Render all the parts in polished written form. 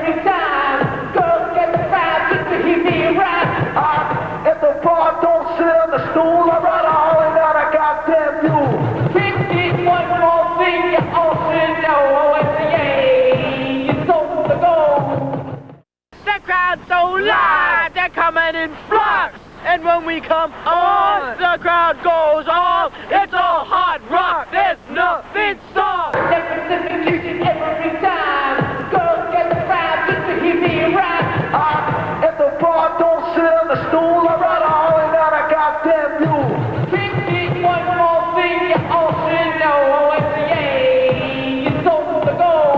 every time. Girls get fast just to hear me rap. If the bar don't sit on the stool, I run all in on a goddamn mule. 15, one more thing you all should know. It's the A, it's over the goal. The crowd's so live, they're coming in flux. And when we come on, the crowd goes off. It's all hard rock, there's nothing soft. Different music every time. Girls get fast just to hear me rap. If the bar don't sit on the stool, I run all in on a goddamn mule. 15, one more thing you all should know. It's the A, it's over the goal.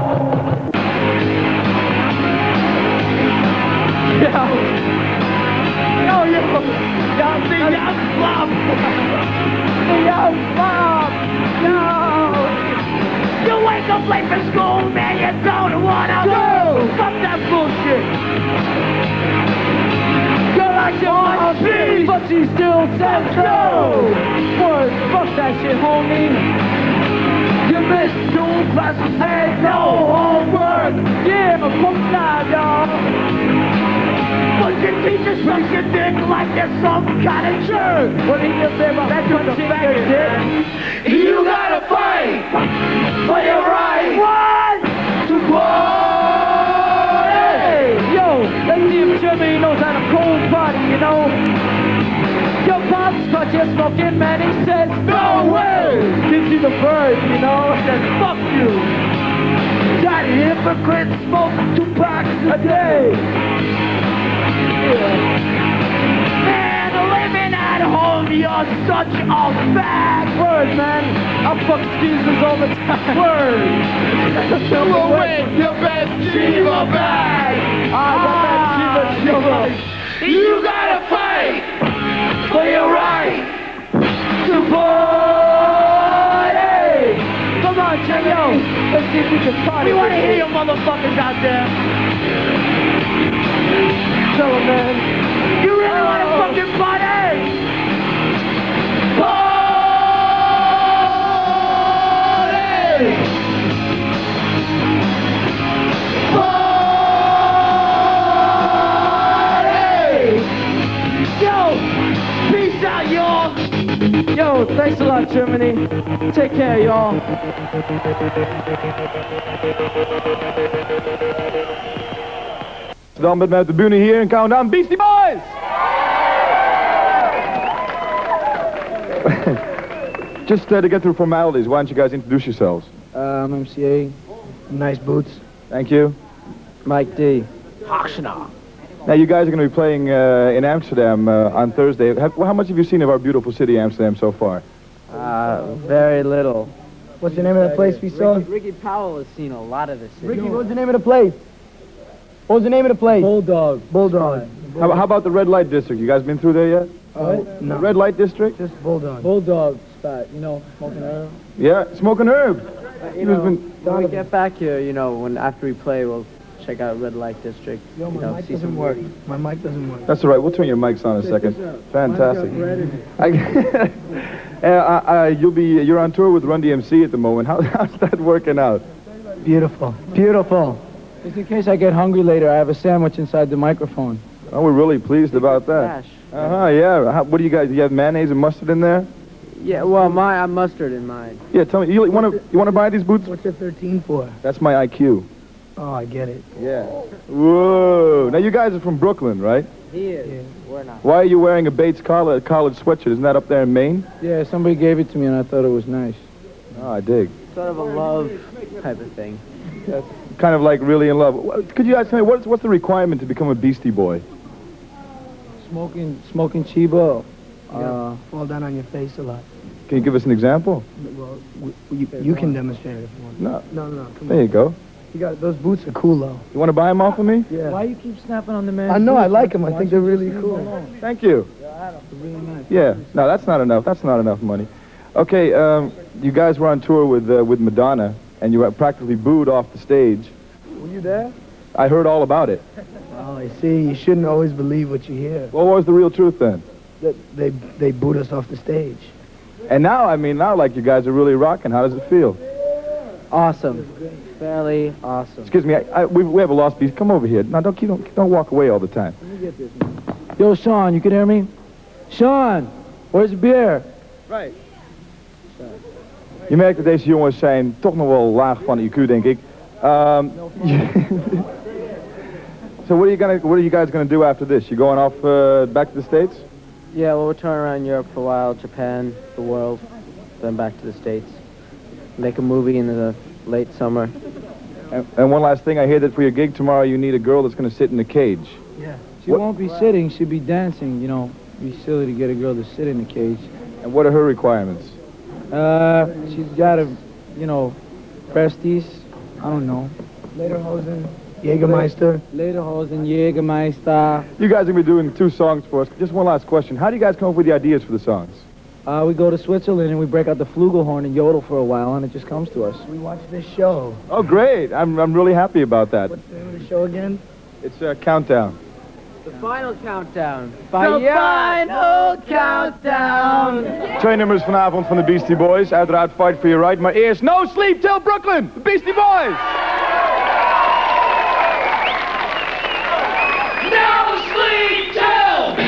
The young slum! The young slum! Yo! You wake up late for school, man, you don't wanna go! Fuck that bullshit! You're like your on speed, but she still says no! Word, fuck that shit, homie! You missed 2 classes and no homework! Yeah, fuck that, y'all! But your teacher sucks your dick like you're some kind of jerk. What do you say about that kind of faggot, dick? You gotta fight for your right. What? To party. Yo, let's see if Jimmy knows how to cold party, you know. Your pops caught you smoking, man, he says, no way. Gives you the bird, you know, says, fuck you. That hypocrite smoke 2 packs a day. Man, living at home, you're such a fag. Word, man. I fuck Jesus all the time. Word. You will win your best Shiva bag. Shiva. You gotta fight for your right to party. Come on, Jimmy. Let's see if we can party. We want to hear you motherfuckers out there. Tell him, man. You really want to fucking party? Party! Party! Yo, peace out, y'all. Yo, thanks a lot, Germany. Take care, y'all. Dan met de bühne hier in Countdown Beastie Boys! Just to get through formalities, why don't you guys introduce yourselves? MCA, nice boots. Thank you. Mike D. Now you guys are going to be playing in Amsterdam on Thursday. How much have you seen of our beautiful city, Amsterdam, so far? Very little. What's the name of the place we saw? Ricky Powell has seen a lot of the city. Ricky, what's the name of the place? What was the name of the place? Bulldog. How about the red light district? You guys been through there yet? No. The red light district? Just Bulldog. Bulldog spot, you know, smoking herb. Yeah, smoking herb. When we get back here, you know, after we play, we'll check out Red Light District. Yo, my mic doesn't work. My mic doesn't work. That's all right. We'll turn your mics on in a second. Fantastic. You're on tour with Run DMC at the moment. How's that working out? Beautiful. Beautiful. Just in case I get hungry later, I have a sandwich inside the microphone. Oh, we're really pleased about that. Yeah. What do you guys? You have mayonnaise and mustard in there? Yeah, well, I'm mustard in mine. Yeah, tell me. You want to buy these boots? What's your 13 for? That's my IQ. Oh, I get it. Yeah. Whoa. Now you guys are from Brooklyn, right? He is. Yeah. We're not. Why are you wearing a Bates college sweatshirt? Isn't that up there in Maine? Yeah, somebody gave it to me and I thought it was nice. Oh, I dig. Sort of a love type of thing. That's kind of like really in love. Could you guys tell me what's the requirement to become a Beastie Boy? Smoking Chiba. Fall down on your face a lot. Can you give us an example? Well, you can demonstrate it if you want. No. No. Come There on. you go. You got those boots are cool though. You want to buy them off of me? Yeah. Why you keep snapping on the man? I know. I like them. I think they're really cool. Thank you. They're really nice. Yeah. No, that's not enough. That's not enough money. Okay. You guys were on tour with Madonna, and you were practically booed off the stage. Were you there? I heard all about it. Oh, I see. You shouldn't always believe what you hear. What was the real truth then? That they booed us off the stage. And now, like you guys are really rocking. How does it feel? Awesome. Fairly awesome. Excuse me, we have a lost beast. Come over here. Now, don't walk away all the time. Yo, Sean, you can hear me? Sean, where's the beer? Right. Je merkt dat deze jongens zijn toch nog wel laag van IQ, denk ik. So what are you guys gonna do after this? You going off back to the States? Yeah, well, we're touring around Europe for a while, Japan, the world, then back to the States. Make a movie in the late summer. And one last thing, I hear that for your gig tomorrow you need a girl that's gonna sit in the cage. Yeah. She won't be sitting, she'll be dancing, you know. It'd be silly to get a girl to sit in the cage. And what are her requirements? She's got a, you know, Presties, I don't know. Lederhosen. Jägermeister. Lederhosen, Jägermeister. You guys are gonna be doing 2 songs for us. Just one last question. How do you guys come up with the ideas for the songs? We go to Switzerland and we break out the flugelhorn and yodel for a while, and it just comes to us. We watch this show. Oh, great. I'm really happy about that. What's the name of the show again? It's Countdown. The final countdown. The final countdown. 2 nummers vanavond van de Beastie Boys. Uiteraard Fight for Your Right. Maar eerst No Sleep Till Brooklyn. The Beastie Boys. No sleep till.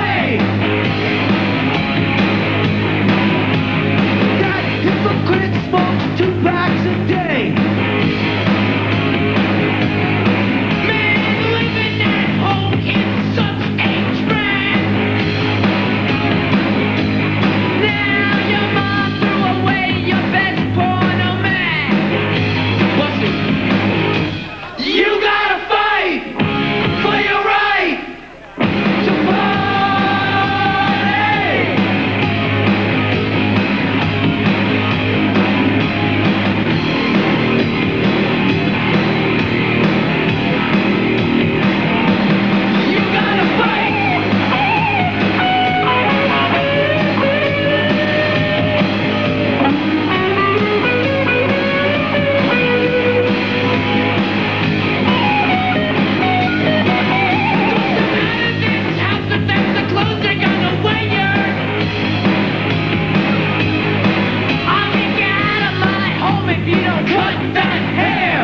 way. That hypocrite smokes 2 packs a day. Man living at home in such a trap. Now your mom threw away your best porno mag. What's it? You gotta fight for your right to party. You gotta fight. House defense the closing on the wire. I'll kick you out of my home if you don't cut that hair.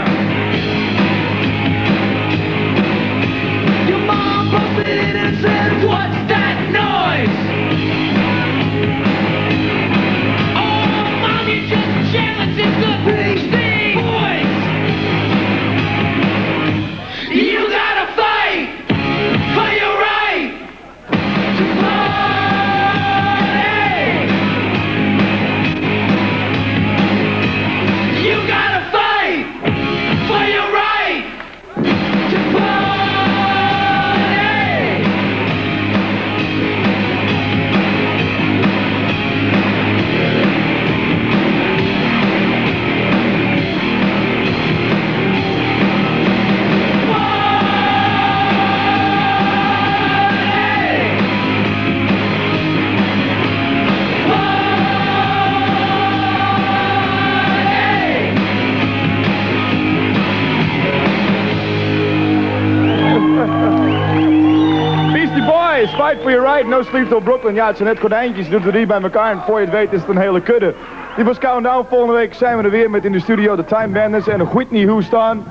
Your mom busted in and said, "What's that noise?" Oh, mom, you're just jealous. It's the Beastie Boys. You gotta fight for your right to party. You gotta fight for your right to party. Beastie Boys, fight for your right, no sleep till Brooklyn. Ja, het zijn net konijntjes, doet er die bij elkaar en voor je het weet is het een hele kudde. Die was Countdown, volgende week zijn we er weer met in de studio de Time Bandits en Whitney Houston.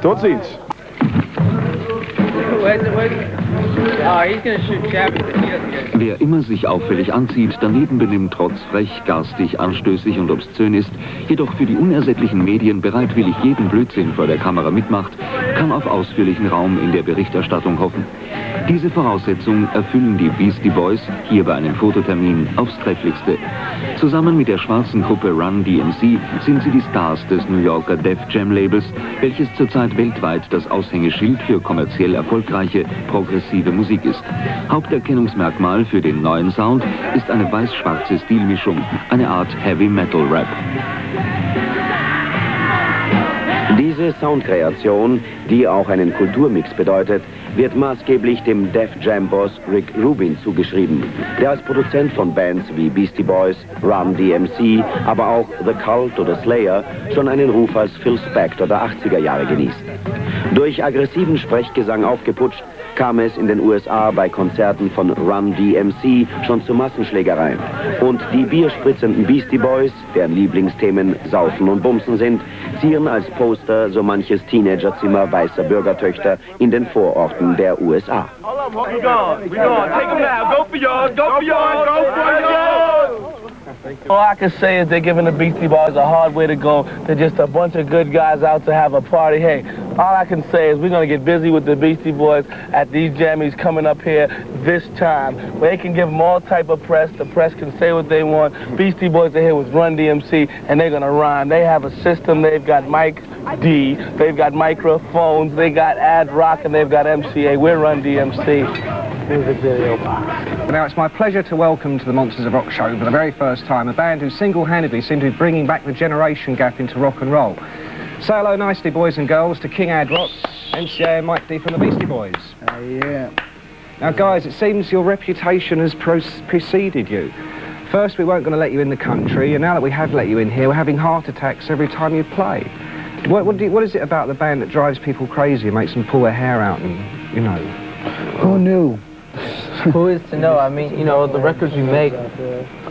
Tot ziens. Wer immer sich auffällig anzieht, daneben benimmt, trotz frech, garstig, anstößig und obszön ist, jedoch für die unersättlichen Medien bereitwillig jeden Blödsinn vor der Kamera mitmacht, kann auf ausführlichen Raum in der Berichterstattung hoffen. Diese Voraussetzung erfüllen die Beastie Boys hier bei einem Fototermin aufs Trefflichste. Zusammen mit der schwarzen Gruppe Run DMC sind sie die Stars des New Yorker Def Jam Labels, welches zurzeit weltweit das Aushängeschild für kommerziell erfolgreiche, progressive Musik ist. Haupterkennungsmerkmal für den neuen Sound ist eine weiß-schwarze Stilmischung, eine Art Heavy Metal Rap. Diese Soundkreation, die auch einen Kulturmix bedeutet, wird maßgeblich dem Def Jam-Boss Rick Rubin zugeschrieben, der als Produzent von Bands wie Beastie Boys, Run DMC, aber auch The Cult oder Slayer schon einen Ruf als Phil Spector der 80er Jahre genießt. Durch aggressiven Sprechgesang aufgeputscht, kam es in den USA bei Konzerten von Run DMC schon zu Massenschlägereien. Und die bierspritzenden Beastie Boys, deren Lieblingsthemen Saufen und Bumsen sind, zieren als Poster so manches Teenagerzimmer weißer Bürgertöchter in den Vororten der USA. We gone. Take them now. Go for y'all. Go for y'all. Go for y'all. All I can say is they're giving the Beastie Boys a hard way to go. They're just a bunch of good guys out to have a party. Hey, all I can say is we're going to get busy with the Beastie Boys at these jammies coming up here this time. They can give them all type of press. The press can say what they want. Beastie Boys are here with Run DMC, and they're going to rhyme. They have a system. They've got Mike D. They've got microphones. They got Ad Rock, and they've got MCA. We're Run DMC. Music video box. Now, it's my pleasure to welcome to the Monsters of Rock show for the very first time a band who single-handedly seem to be bringing back the generation gap into rock and roll. Say hello nicely, boys and girls, to King Ad Rock, MCA and Mike D from the Beastie Boys. Yeah. Now, guys, it seems your reputation has preceded you. First, we weren't going to let you in the country, and now that we have let you in here, we're having heart attacks every time you play. What is it about the band that drives people crazy and makes them pull their hair out and, you know... Who knew? Who is to know? I mean, you know, the records we make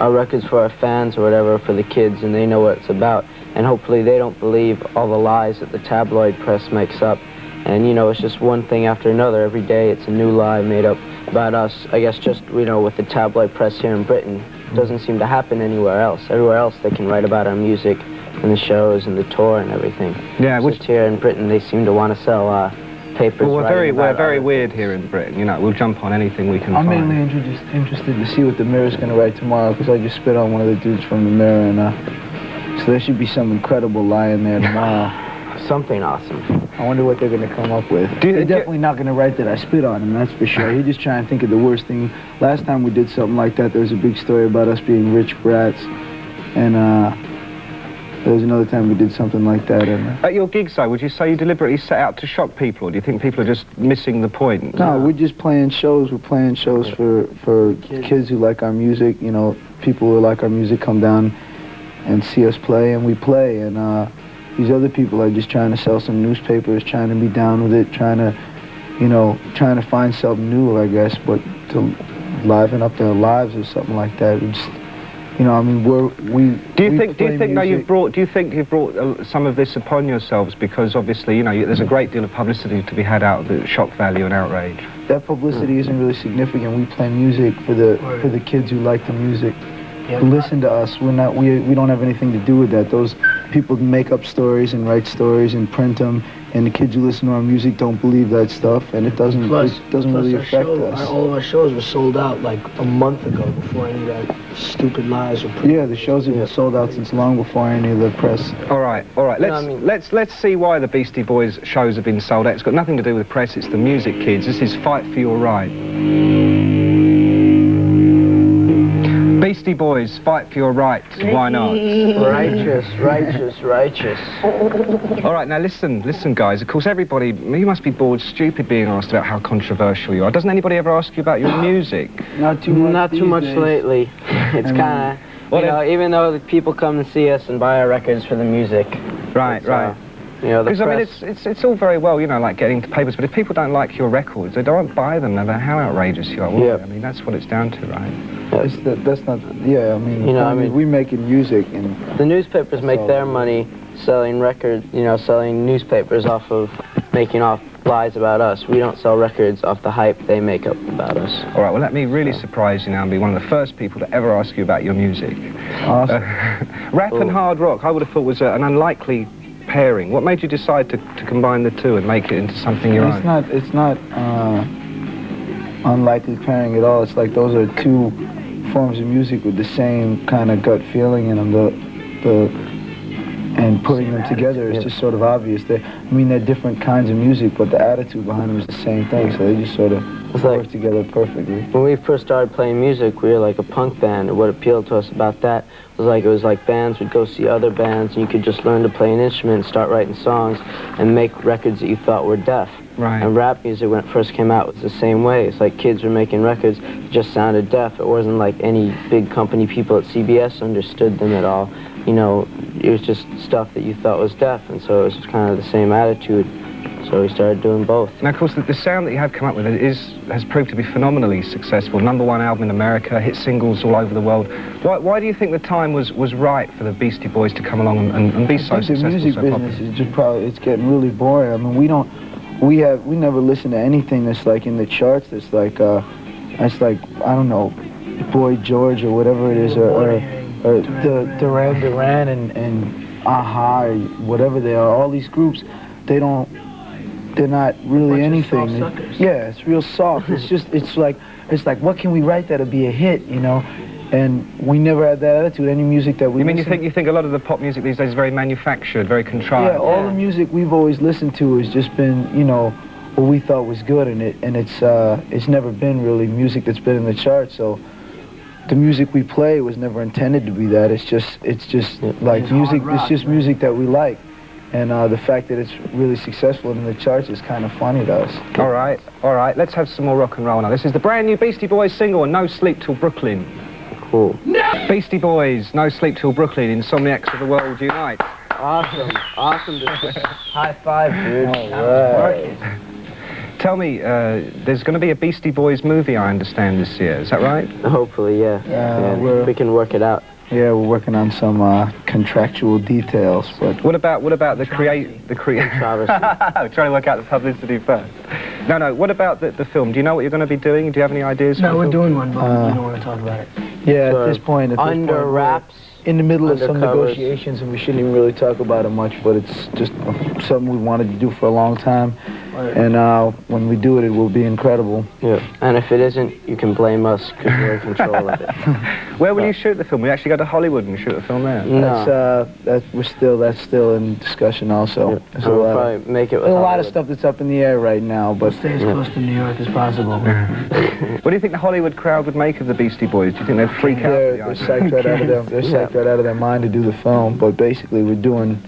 are records for our fans or whatever, for the kids, and they know what it's about. And hopefully they don't believe all the lies that the tabloid press makes up. And, you know, it's just one thing after another. Every day it's a new lie made up about us. I guess just, you know, with the tabloid press here in Britain, it doesn't seem to happen anywhere else. Everywhere else they can write about our music and the shows and the tour and everything. Yeah, which just here in Britain they seem to want to sell papers. Well, we're very other weird here in Britain. You know, we'll jump on anything we can I'm find. mainly interested to see what the Mirror's gonna write tomorrow, because I just spit on one of the dudes from the Mirror, and so there should be some incredible lie in there tomorrow. Something awesome. I wonder what they're gonna come up with. They're definitely not gonna write that I spit on him, that's for sure. He just trying to think of the worst thing. Last time we did something like that, there was a big story about us being rich brats, and there was another time we did something like that. And at your gigs, though, would you say you deliberately set out to shock people, or do you think people are just missing the point? No, we're just playing shows. We're playing shows for kids who like our music. You know, people who like our music come down and see us play, and we play. And these other people are just trying to sell some newspapers, trying to be down with it, trying to find something new, I guess, but to liven up their lives or something like that. We just, you know, I mean, Do you think you've brought some of this upon yourselves, because obviously, you know, there's a great deal of publicity to be had out of the shock value and outrage? That publicity isn't really significant. We play music for the kids who like the music, who listen to us. We don't have anything to do with that. Those people make up stories and write stories and print them, and the kids who listen to our music don't believe that stuff, and it doesn't really affect us. All of our shows were sold out like a month ago before any of that stupid lies were printed. Yeah, the shows have been sold out since long before any of the press. All right. Let's see why the Beastie Boys shows have been sold out. It's got nothing to do with the press. It's the music, kids. This is Fight for Your Right. Beastie Boys, fight for your right. Why not? Righteous, righteous, righteous. All right, now listen, guys. Of course, everybody, you must be bored stupid being asked about how controversial you are. Doesn't anybody ever ask you about your music? Not too much. Not too much lately. It's kind of, you know, even though the people come to see us and buy our records for the music. Right. You know, because, I mean, it's all very well, you know, like getting to papers, but if people don't like your records, they don't buy them, no matter how outrageous you are. Well, yeah. I mean, that's what it's down to, right? That's not, yeah, I mean, you know, I mean, we're making music, and the newspapers make their money selling records, you know, selling newspapers off of making off lies about us. We don't sell records off the hype they make up about us. All right, well, let me really surprise you now and be one of the first people to ever ask you about your music. Awesome. Rap and hard rock, I would have thought was an unlikely pairing. What made you decide to combine the two and make it into something your own? It's not unlikely pairing at all. It's like those are two forms of music with the same kind of gut feeling in them. And putting them together is just sort of obvious. They're different kinds of music, but the attitude behind them is the same thing, so they just sort of work together perfectly. When we first started playing music, we were like a punk band, and what appealed to us about that was like bands would go see other bands, and you could just learn to play an instrument and start writing songs and make records that you thought were deaf. Right. And rap music, when it first came out, was the same way. It's like kids were making records that just sounded deaf. It wasn't like any big company people at CBS understood them at all. You know, it was just stuff that you thought was deaf, and so it was kind of the same attitude. So we started doing both. Now, of course, the sound that you have come up with has proved to be phenomenally successful. #1 album in America, hit singles all over the world. Why do you think the time was right for the Beastie Boys to come along and be so successful? The music business is just it's getting really boring. I mean, we never listen to anything that's like in the charts. That's like I don't know, Boy George or whatever it is, or the Duran and Aha or whatever they are. All these groups, they're not really anything. Yeah, it's real soft. it's like what can we write that'll be a hit, you know? And we never had that attitude. Any music that we you think a lot of the pop music these days is very manufactured, very contrived? Yeah, all the music we've always listened to has just been, you know, what we thought was good, and it's never been really music that's been in the charts. So the music we play was never intended to be that. It's just like music. It's just music that we like, and the fact that it's really successful in the charts is kind of funny to us. All right. Let's have some more rock and roll now. This is the brand new Beastie Boys single, "No Sleep Till Brooklyn." Cool. Beastie Boys, "No Sleep Till Brooklyn." Insomniacs of the world unite. Awesome. High five, dude. Right. Tell me, there's going to be a Beastie Boys movie, I understand, this year. Is that right? Hopefully, yeah. We can work it out. Yeah, we're working on some contractual details, but what about the create? Controversy. Trying to work out the publicity first. No, what about the film? Do you know what you're going to be doing? Do you have any ideas? No, for we're the film? doing one, but we don't want to talk about it. Yeah, Sort at this of point, under wraps. in the middle of some undercovers. negotiations, and we shouldn't even really talk about it much, but it's just something we wanted to do for a long time. And when we do it, it will be incredible. Yeah, and if it isn't, you can blame us because we're in control of it. Where will you shoot the film? Will you actually go to Hollywood and shoot the film there? No. That's still in discussion also. Yeah. There's We'll probably make it with there's a lot of Hollywood. stuff that's up in the air right now, but Stay as close to New York as possible. What do you think the Hollywood crowd would make of the Beastie Boys? Do you think they'd freak out? they're psyched right out of them. They're psyched right out of their mind to do the film. But basically, we're doing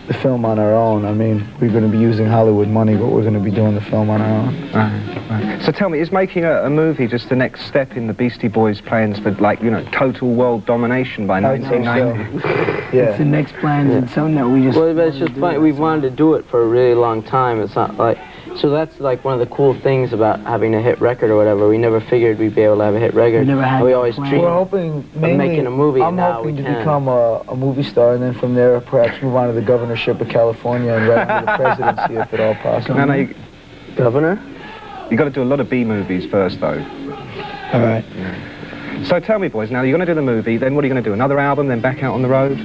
the film on our own. I mean, we're going to be using Hollywood money, but we're going to be doing the film on our own. Right. So tell me, is making a movie just the next step in the Beastie Boys' plans for, like, you know, total world domination by I'd say 1990? so. It's the Yeah. next plans. It's something that we just. Well, but it's just funny. We've wanted to do it for a really long time. It's not like... So that's like one of the cool things about having a hit record or whatever. We never figured we'd be able to have a hit record. We never had And we that always plan. dreamed We're hoping mainly. making a movie, I'm and now hoping we to can. become a movie star, and then from there, perhaps move on to the governorship of California and right into the presidency, if at all possible. No, you Governor? got to do a lot of B movies first, though. All right. So tell me, boys, now you're going to do the movie, then what are you going to do? Another album, then back out on the road?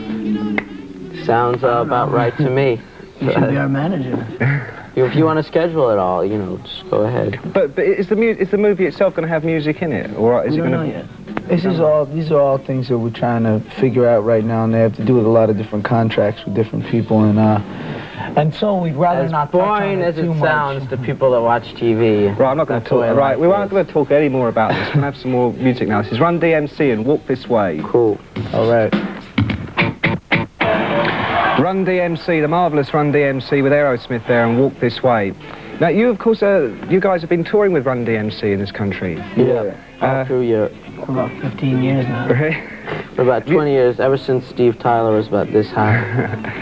Sounds about right to me. You should be our manager. If you want to schedule it all, you know, just go ahead. But is the movie itself going to have music in it, or is We it don't going know to? yet. These are all things that we're trying to figure out right now, and they have to do with a lot of different contracts with different people, and so we'd rather As not touch on boring it as it too much. sounds to people that watch TV. Right, I'm not going to That's the way talk. I Right, like we aren't this. going to talk any more about this. We're going to have some more music now. This is Run DMC and Walk This Way. Cool. All right. Run DMC, the marvellous Run DMC with Aerosmith there and Walk This Way. Now, you, of course, you guys have been touring with Run DMC in this country. Yeah. All through Europe. For about 15 years now. For about 20 years, ever since Steve Tyler was about this high.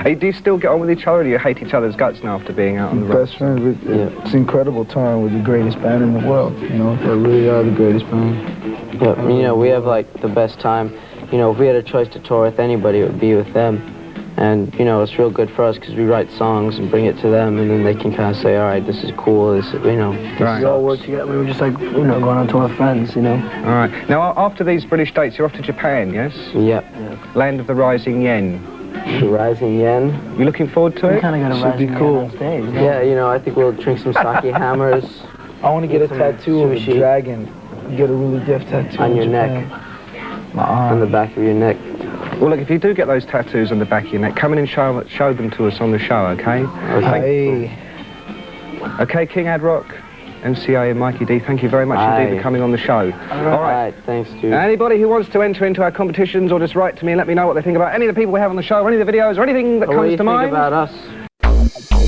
Hey, do you still get on with each other, or do you hate each other's guts now after being out on the road? Best friends. It's incredible touring with the greatest band in the world. You know, they really are the greatest band. But, you know, we have, like, the best time. You know, if we had a choice to tour with anybody, it would be with them. And, you know, it's real good for us because we write songs and bring it to them, and then they can kind of say, all right, this is cool, this, you know. Right. We all work together. We were just like, you know, going on tour with friends, you know. All right. Now, after these British dates, you're off to Japan, yes? Yep. Land of the rising yen. The rising yen. You looking forward to We it? kind of got a Should be rising cool. on stage. You know? Yeah, you know, I think we'll drink some sake hammers I want to get a Some tattoo of a sushi. dragon. Get a really deaf tattoo on in your Japan. neck, My on the arm. back of your neck. Well, look, if you do get those tattoos on the back of your neck, come in and show them to us on the show, okay? Okay. Hey. Okay, King Ad Rock, MCA and Mikey D, thank you very much indeed Aye. for coming on the show. All right, thanks, dude. Anybody who wants to enter into our competitions or just write to me and let me know what they think about any of the people we have on the show, or any of the videos, or anything that What do comes you to think mind. about us?